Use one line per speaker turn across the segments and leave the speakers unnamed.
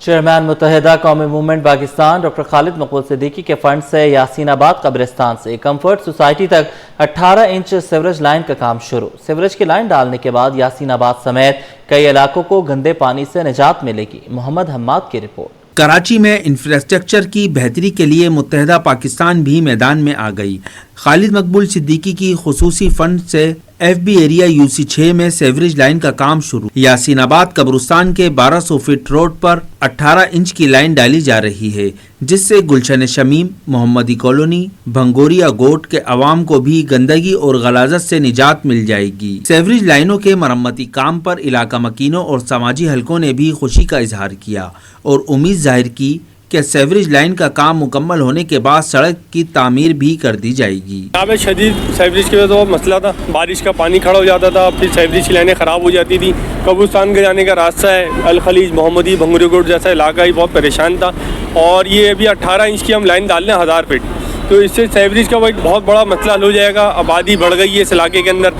Chairman متحدہ قومی movement Pakistan doctor خالد مقبول صدیقی کے فنڈ سے یاسین آباد قبرستان سے کمفرٹ سوسائٹی تک 18 انچ سیوریج لائن کا کام شروع۔ سیوریج کی لائن ڈالنے کے بعد یاسین آباد سمیت کئی علاقوں کو گندے پانی سے نجات ملے گی۔ محمد حماد کی رپورٹ۔
کراچی میں انفراسٹرکچر کی بہتری کے لیے متحدہ پاکستان بھی میدان میں آ گئی۔ خالد مقبول صدیقی کی خصوصی فنڈ سے ایف بی ایریا UC 6 میں سیوریج لائن کا کام شروع۔ یاسین آباد قبرستان کے 1200 فٹ روڈ پر 18 انچ کی لائن ڈالی جا رہی ہے، جس سے گلشن شمیم، محمدی کالونی، بھنگوریا گوٹ کے عوام کو بھی گندگی اور غلاظت سے نجات مل جائے گی۔ سیوریج لائنوں کے مرمتی کام پر علاقہ مکینوں اور سماجی حلقوں نے بھی خوشی کا اظہار کیا اور امید ظاہر کی کہ سیوریج لائن کا کام مکمل ہونے کے بعد سڑک کی تعمیر بھی کر دی جائے گی۔
یہاں پہ شدید سیوریج کی وجہ سے بہت مسئلہ تھا، بارش کا پانی کھڑا ہو جاتا تھا، پھر سیوریج کی لائنیں خراب ہو جاتی تھی۔ قبرستان کے جانے کا راستہ ہے، الخلیج، محمدی، بھنگوری گوٹ جیسا علاقہ ہی بہت پریشان تھا، اور یہ ابھی 18 انچ کی ہم لائن ڈال رہے ہیں 1000 فٹ، تو اس سے سیوریج کا ایک بہت بڑا مسئلہ حل ہو جائے گا۔ آبادی بڑھ گئی ہے اس علاقے کے اندر،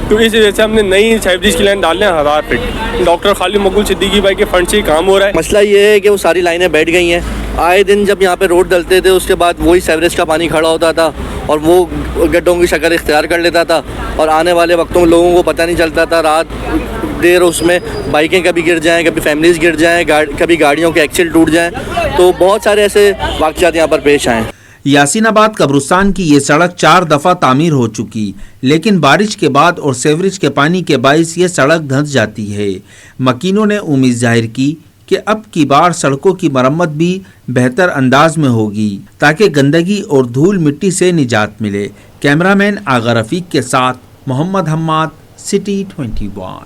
تو اس وجہ سے ہم نے نئی سیوریج کی لائن ڈال رہے ہیں 1000 فٹ۔ ڈاکٹر خالد مقبول صدیقی بھائی کے فنڈ سے کام ہو رہا ہے۔
مسئلہ یہ ہے کہ وہ ساری لائنیں بیٹھ گئی ہیں، آئے دن جب یہاں پہ روڈ ڈلتے تھے اس کے بعد وہی سیوریج کا پانی کھڑا ہوتا تھا اور وہ گڈھوں کی شکل اختیار کر لیتا تھا، اور آنے والے وقتوں میں لوگوں کو پتہ نہیں چلتا تھا، رات دیر اس میں بائکیں کبھی گر جائیں، کبھی فیملیز گر جائیں، کبھی گاڑیوں کے ایکسل ٹوٹ جائیں، تو بہت سارے ایسے واقعات یہاں پر پیش آئے۔
یاسین آباد قبرستان کی یہ سڑک 4 دفعہ تعمیر ہو چکی، لیکن بارش کے بعد اور سیوریج کے پانی کے باعث یہ سڑک دھنس جاتی ہے۔ مکینوں نے امید ظاہر کی کہ اب کی بار سڑکوں کی مرمت بھی بہتر انداز میں ہوگی تاکہ گندگی اور دھول مٹی سے نجات ملے۔ کیمرامین آغا رفیق کے ساتھ محمد حماد، سٹی 21۔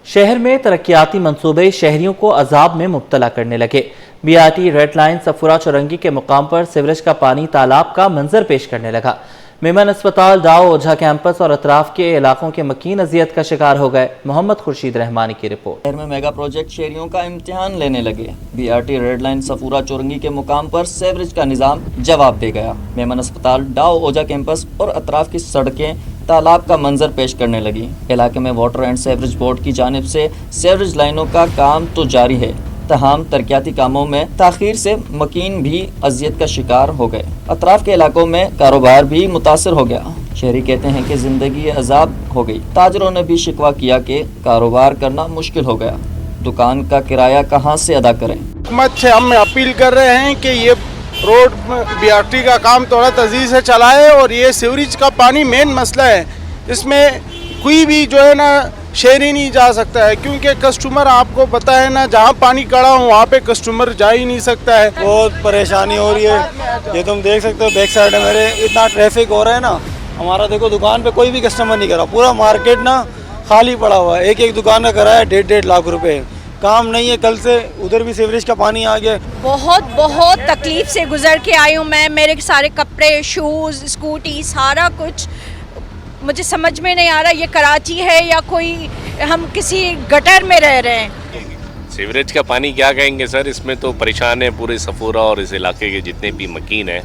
شہر میں ترقیاتی منصوبے شہریوں کو عذاب میں مبتلا کرنے لگے۔ BRT ریڈ لائن صفورہ چورنگی کے مقام پر سیوریج کا پانی تالاب کا منظر پیش کرنے لگا۔ میمن اسپتال، ڈاؤ اوجھا کیمپس اور اطراف کے علاقوں کے مکین اذیت کا شکار ہو گئے۔ محمد خورشید رحمانی کی رپورٹ۔
شہر میں میگا پروجیکٹ شہریوں کا امتحان لینے لگے۔ BRT ریڈ لائن صفورہ چورنگی کے مقام پر سیوریج کا نظام جواب دے گیا۔ میمن اسپتال، ڈاؤ اوجھا کیمپس اور اطراف کی سڑکیں تالاب کا منظر پیش کرنے لگی۔ علاقے میں واٹر اینڈ سیوریج بورڈ کی جانب سے سیوریج لائنوں کا کام تو جاری ہے، تاہم ترقیاتی کاموں میں تاخیر سے مکین بھی اذیت کا شکار ہو گئے۔ اطراف کے علاقوں میں کاروبار بھی متاثر ہو گیا۔ شہری کہتے ہیں کہ زندگی عذاب ہو گئی۔ تاجروں نے بھی شکوہ کیا کہ کاروبار کرنا مشکل ہو گیا، دکان کا کرایہ کہاں سے ادا کریں۔
حکومت سے ہم اپیل کر رہے ہیں کہ یہ روڈ BRT کا کام تھوڑا تیزی سے چلائے، اور یہ سیوریج کا پانی مین مسئلہ ہے، اس میں کوئی بھی جو ہے نا شہری نہیں جا سکتا ہے، کیونکہ کسٹمر آپ کو پتہ ہے نا، جہاں پانی کڑا ہو وہاں پہ کسٹمر جا ہی نہیں سکتا ہے۔
بہت پریشانی ہو رہی ہے، یہ تم دیکھ سکتے ہو بیک سائڈ ہے میرے، اتنا ٹریفک ہو رہا ہے نا، ہمارا دیکھو دکان پہ کوئی بھی کسٹمر نہیں کرا، پورا مارکیٹ نا خالی پڑا ہوا ہے، ایک دکان کا کرایہ 1.5 لاکھ روپے، کام نہیں ہے۔ کل سے ادھر بھی سیوریج کا پانی آ گیا۔
بہت تکلیف سے گزر کے آئی ہوں میں، میرے سارے کپڑے، شوز، اسکوٹی، سارا کچھ مجھے سمجھ میں نہیں آ رہا یہ کراچی ہے یا کوئی ہم کسی گٹر میں رہ رہے ہیں۔
سیوریج کا پانی کیا کہیں گے سر، اس میں تو پریشان ہے پورے صفورہ اور اس علاقے کے جتنے بھی مکین ہیں،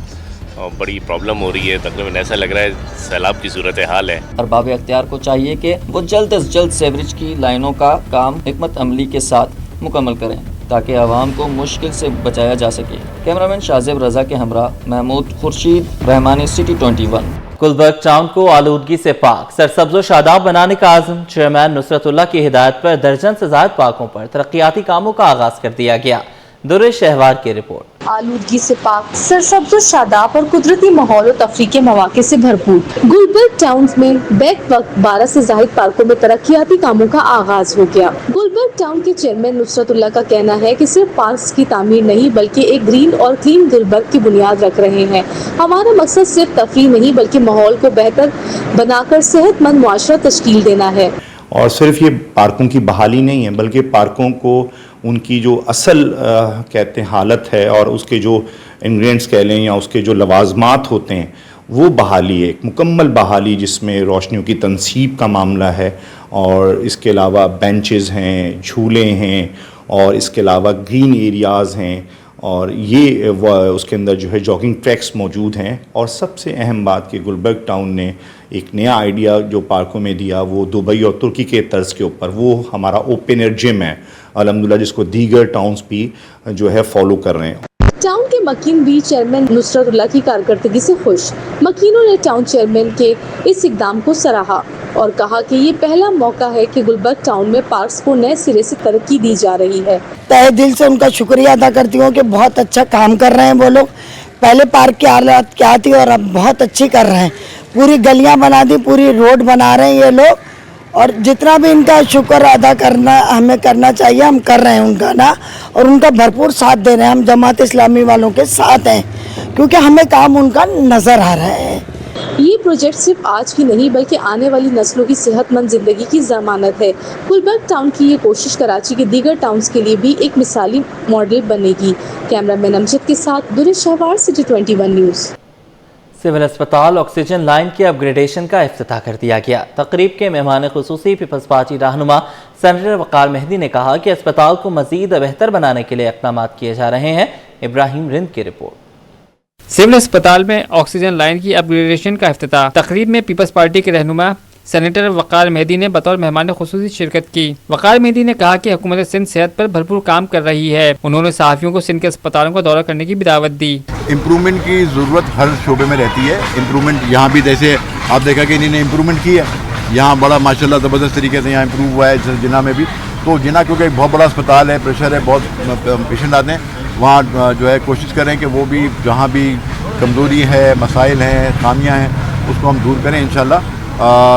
اور بڑی پرابلم ہو رہی ہے، تقریباً ایسا لگ رہا ہے سیلاب کی صورتحال ہے۔
ارباب اختیار کو چاہیے کہ وہ جلد از جلد سیوریج کی لائنوں کا کام حکمت عملی کے ساتھ مکمل کریں تاکہ عوام کو مشکل سے بچایا جا سکے۔ کیمرامین شازیب رضا کے ہمراہ محمود خورشید رحمانی، سٹی 21۔
گلبرگ ٹاؤن کو آلودگی سے پاک، سرسبز و شاداب بنانے کا عزم۔ چیئرمین نصرت اللہ کی ہدایت پر درجن سے زائد پارکوں پر ترقیاتی کاموں کا آغاز کر دیا گیا۔ درے شہوار کی رپورٹ۔
آلودگی سے پاک، سرسبز و شاداب اور قدرتی ماحول و تفریح کے مواقع سے بھرپور گلبرگ ٹاؤن میں بیک وقت 12 سے زائد پارکوں میں ترقیاتی کاموں کا آغاز ہو گیا۔ گلبرگ ٹاؤن کے چیئرمین نصرت اللہ کا کہنا ہے کہ صرف پارکس کی تعمیر نہیں بلکہ ایک گرین اور کلین گلبرگ کی بنیاد رکھ رہے ہیں۔ ہمارا مقصد صرف تفریح نہیں بلکہ ماحول کو بہتر بنا کر صحت مند معاشرہ تشکیل دینا ہے۔
اور صرف یہ پارکوں کی بحالی نہیں ہے بلکہ پارکوں کو ان کی جو اصل کہتے ہیں حالت ہے اور اس کے جو انگریڈینٹس کہہ لیں یا اس کے جو لوازمات ہوتے ہیں وہ بحالی ہے، ایک مکمل بحالی جس میں روشنیوں کی تنصیب کا معاملہ ہے، اور اس کے علاوہ بینچز ہیں، جھولے ہیں، اور اس کے علاوہ گرین ایریاز ہیں، اور یہ اس کے اندر جو ہے جاگنگ ٹریکس موجود ہیں. اور سب سے اہم بات کہ گلبرگ ٹاؤن نے ایک نیا آئیڈیا جو پارکوں میں دیا وہ دبئی اور ترکی کے طرز کے اوپر، وہ ہمارا اوپن ایئر جم ہے الحمدللہ، جس کو دیگر ٹاؤنز بھی جو ہے فالو کر رہے ہیں.
ٹاؤن کے مکین بھی چیئرمین نصرت اللہ کی کارکردگی سے خوش. مکینوں نے ٹاؤن چیئرمین کے اس اقدام کو سراہا اور کہا کہ یہ پہلا موقع ہے کہ گلبرگ ٹاؤن میں پارکس کو نئے سرے سے ترقی دی جا رہی ہے.
تہہ دل سے ان کا شکریہ ادا کرتی ہوں کہ بہت اچھا کام کر رہے ہیں وہ لوگ. پہلے پارک کی حالت کیا تھی اور اب بہت اچھی کر رہے ہیں. پوری گلیاں بنا دی، پوری روڈ بنا رہے ہیں یہ لوگ، اور جتنا بھی ان کا شکر ادا کرنا ہمیں کرنا چاہیے ہم کر رہے ہیں ان کا نا، اور ان کا بھرپور ساتھ دے رہے ہیں. ہم جماعت اسلامی والوں کے ساتھ ہیں کیونکہ ہمیں کام ان کا نظر آ رہا ہے.
یہ پروجیکٹ صرف آج کی نہیں بلکہ آنے والی نسلوں کی صحت مند زندگی کی ضمانت ہے. گلبرگ ٹاؤن کی یہ کوشش کراچی کے دیگر ٹاؤنز کے لیے بھی ایک مثالی ماڈل بنے گی. کیمرہ مین امجد کے ساتھ درش شہوار، سٹی 21 نیوز.
سول اسپتال آکسیجن لائن کے اپ گریڈیشن کا افتتاح کر دیا گیا. تقریب کے مہمان خصوصی پیپلز پارٹی رہنما سینیٹر وقار مہدی نے کہا کہ اسپتال کو مزید بہتر بنانے کے لیے اقدامات کیے جا رہے ہیں. ابراہیم رند کی رپورٹ.
سول اسپتال میں آکسیجن لائن کی اپ گریڈیشن کا افتتاح. تقریب میں پیپلز پارٹی کے رہنما سینیٹر وقار مہدی نے بطور مہمان خصوصی شرکت کی. وقار مہدی نے کہا کہ حکومت سندھ صحت پر بھرپور کام کر رہی ہے. انہوں نے صحافیوں کو سندھ کے اسپتالوں کا دورہ کرنے کی بھی دعوت دی.
امپرومنٹ کی ضرورت ہر شعبے میں رہتی ہے. امپرومنٹ یہاں بھی جیسے آپ دیکھا کہ انہوں نے امپرومنٹ کی ہے یہاں بڑا ماشاءاللہ زبردست طریقے سے یہاں امپروو ہوا ہے. جناح میں بھی تو جناح کیونکہ ایک بہت بڑا اسپتال ہے، پریشر ہے، بہت پیشنٹ آتے ہیں وہاں جو ہے کوشش کریں کہ وہ بھی جہاں بھی کمزوری ہے، مسائل ہیں، خامیاں ہیں اس کو ہم دور کریں انشاءاللہ.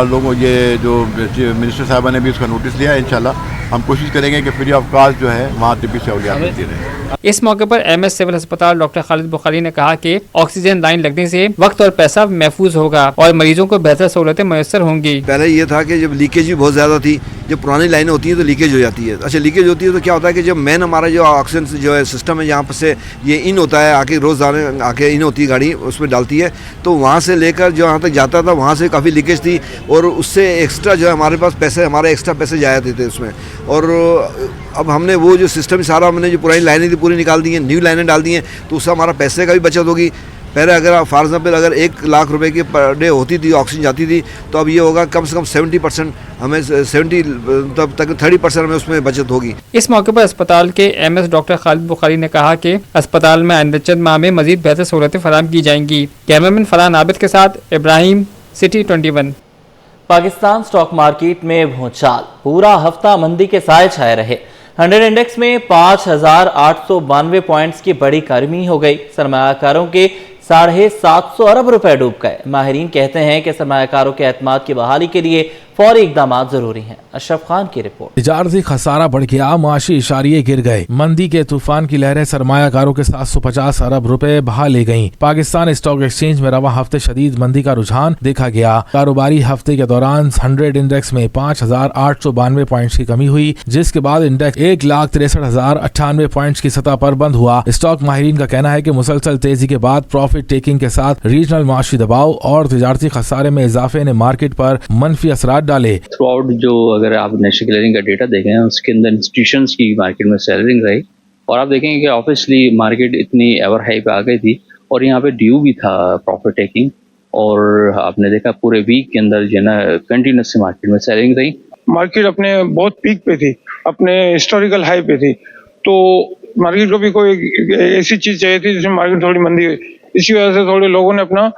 لوگوں یہ جو منسٹر صاحبہ نے بھی اس کا نوٹس لیا ہے، انشاءاللہ ہم کوشش کریں گے کہ فری آف کاسٹ جو ہے وہاں طبی سہولیات ملتی رہیں.
اس موقع پر ایم ایس سول اسپتال ڈاکٹر خالد بخاری نے کہا کہ آکسیجن لائن لگنے سے وقت اور پیسہ محفوظ ہوگا اور مریضوں کو بہتر سہولتیں میسر ہوں گی.
پہلے یہ تھا کہ جب لیکیج بھی بہت زیادہ تھی، جب پرانی لائنیں ہوتی ہیں تو لیکیج ہو جاتی ہے. اچھا لیکیج ہوتی ہے تو کیا ہوتا ہے کہ جب مین ہمارا جو آکسیجن جو ہے سسٹم ہے یہاں پر سے یہ ان ہوتا ہے، آ کے روزانہ آ کے ان ہوتی ہے گاڑی اس میں ڈالتی ہے، تو وہاں سے لے کر جو یہاں تک جاتا تھا وہاں سے کافی لیکیج تھی اور اس سے ایکسٹرا جو ہے ہمارے پاس پیسے ہمارے ایکسٹرا پیسے جایا تھے اس میں. اور اب ہم نے وہ جو سسٹم سارا ہم نے جو پرانی لائنیں تھی پوری نکال دی ہیں، نیو لائنیں ڈال دی ہیں، تو اس سے ہمارا پیسے کا بھی بچت ہوگی. پہلے اگر فار ایگزامپل اگر 1 لاکھ روپے کی پر ڈے ہوتی تھی آکسیجن جاتی تھی تو اب یہ ہوگا کم سے کم 70% ہمیں 70 تک 30% ہمیں اس میں بچت ہوگی.
اس موقع پر اسپتال کے ایم ایس ڈاکٹر خالد بخاری نے کہا کہ اسپتال میں آئندہ چند ماہ میں مزید بہتر سہولتیں فراہم کی جائیں گی. کیمرامین فرحان عابد کے ساتھ ابراہیم، سٹی 21.
پاکستان سٹاک مارکیٹ میں بھونچال. پورا ہفتہ مندی کے سائے چھائے رہے. 100 انڈیکس میں 5892 پوائنٹس کی بڑی کمی ہو گئی. سرمایہ کاروں کے 750 ارب روپے ڈوب گئے. ماہرین کہتے ہیں کہ سرمایہ کاروں کے اعتماد کی بحالی کے لیے فوری اقدامات ضروری ہیں. اشرف خان کی رپورٹ.
تجارتی خسارہ بڑھ گیا، معاشی اشاریے گر گئے. مندی کے طوفان کی لہریں سرمایہ کاروں کے 750 ارب روپے بہا لے گئیں. پاکستان اسٹاک ایکسچینج میں رواں ہفتے شدید مندی کا رجحان دیکھا گیا. کاروباری ہفتے کے دوران 100 انڈیکس میں 5892 پوائنٹس کی کمی ہوئی، جس کے بعد انڈیکس 1,63,098 پوائنٹس کی سطح پر بند ہوا. اسٹاک ماہرین کا کہنا ہے کہ مسلسل تیزی کے بعد پروفٹ ٹیکنگ کے ساتھ ریجنل معاشی دباؤ اور تجارتی خسارے میں اضافے نے مارکیٹ پر منفی اثرات ڈالے.
تھرو آؤٹ جو اگر آپ نیشنل کلیئرنگ کا ڈیٹا دیکھیں اس کے اندر انسٹیٹیوشنز کی مارکیٹ میں سیلرنگ رہی اور آپ دیکھیں کہ آبویسلی مارکیٹ اتنی ایور ہائی پہ آ گئی تھی اور یہاں پہ ڈیو بھی تھا پروفٹ ٹیکنگ اور آپ نے دیکھا پورے ویک کے اندر جو ہے نا کنٹینیوس مارکیٹ میں سیلرنگ رہی.
مارکیٹ اپنے بہت پیک پہ تھی، اپنے ہسٹوریکل ہائی پہ تھی، تو مارکیٹ کو بھی کوئی ایسی چیز چاہیے تھی جس میں مارکیٹ تھوڑی مندی ہوئی. اسی وجہ سے تھوڑے لوگوں نے اپنا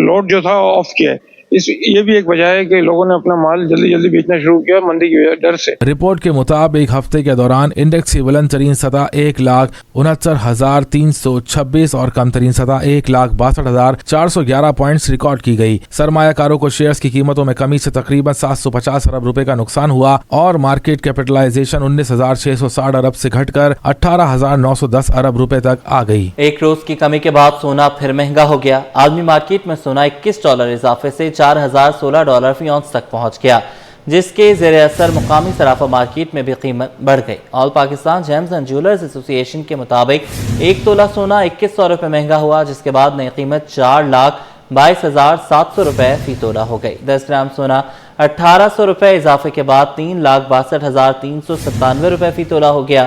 لوڈ جو تھا آف کیا ہے. یہ بھی ایک وجہ ہے کہ لوگوں نے اپنا مال جلدی جلدی بیچنا شروع کیا مندی کی ڈر سے.
رپورٹ کے مطابق ایک ہفتے کے دوران انڈیکس کی بلند ترین سطح 1,69,326 اور کم ترین سطح 1,62,411 پوائنٹس ریکارڈ کی گئی. سرمایہ کاروں کو شیئرز کی قیمتوں میں کمی سے تقریباً 750 ارب روپے کا نقصان ہوا اور مارکیٹ کیپٹلائزیشن 19,660 ارب سے گھٹ کر 18,910 ارب روپے تک آ گئی.
ایک روز کی کمی کے بعد سونا پھر مہنگا ہو گیا. عالمی مارکیٹ میں سونا $21 اضافے سے $4,016 فی اونس تک پہنچ گیا، جس کے زیر اثر مقامی صرافہ مارکیٹ میں بھی قیمت بڑھ گئی. آل پاکستان جیمز اینڈ جیولرز ایسوسی ایشن کے مطابق 1 تولہ سونا $2100 مہنگا ہوا، جس کے بعد نئی قیمت 4,22,700 روپے فی تولہ ہو گئی. 10 گرام سونا $1,800 اضافے کے بعد 3,62,397 روپے فی تولہ ہو گیا.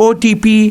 OTP,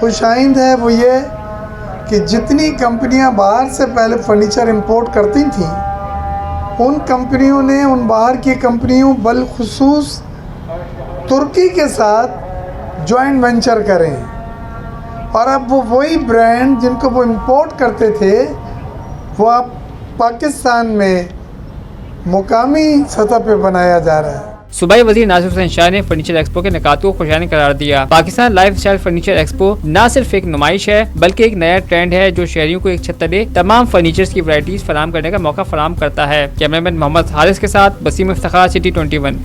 خوش آئند ہے وہ یہ کہ جتنی کمپنیاں باہر سے پہلے فرنیچر امپورٹ کرتی تھیں ان کمپنیوں نے ان باہر کی کمپنیوں بالخصوص ترکی کے ساتھ جوائنٹ وینچر کریں اور اب وہ وہی برانڈ جن کو وہ امپورٹ کرتے تھے وہ اب پاکستان میں مقامی سطح پہ بنایا جا رہا ہے۔
صوبائی وزیر ناصر حسین شاہ نے فرنیچر ایکسپو کے نکات کو خوشایند قرار دیا۔ Pakistan life style furniture expo نہ صرف ایک نمائش ہے بلکہ ایک نیا ٹرینڈ ہے جو شہریوں کو ایک چھت تلے تمام فرنیچرز کی ورائٹیز فراہم کرنے کا موقع فراہم کرتا ہے۔ کیمرہ مین محمد حارث کے ساتھ بسیم افتخار، سٹی 21۔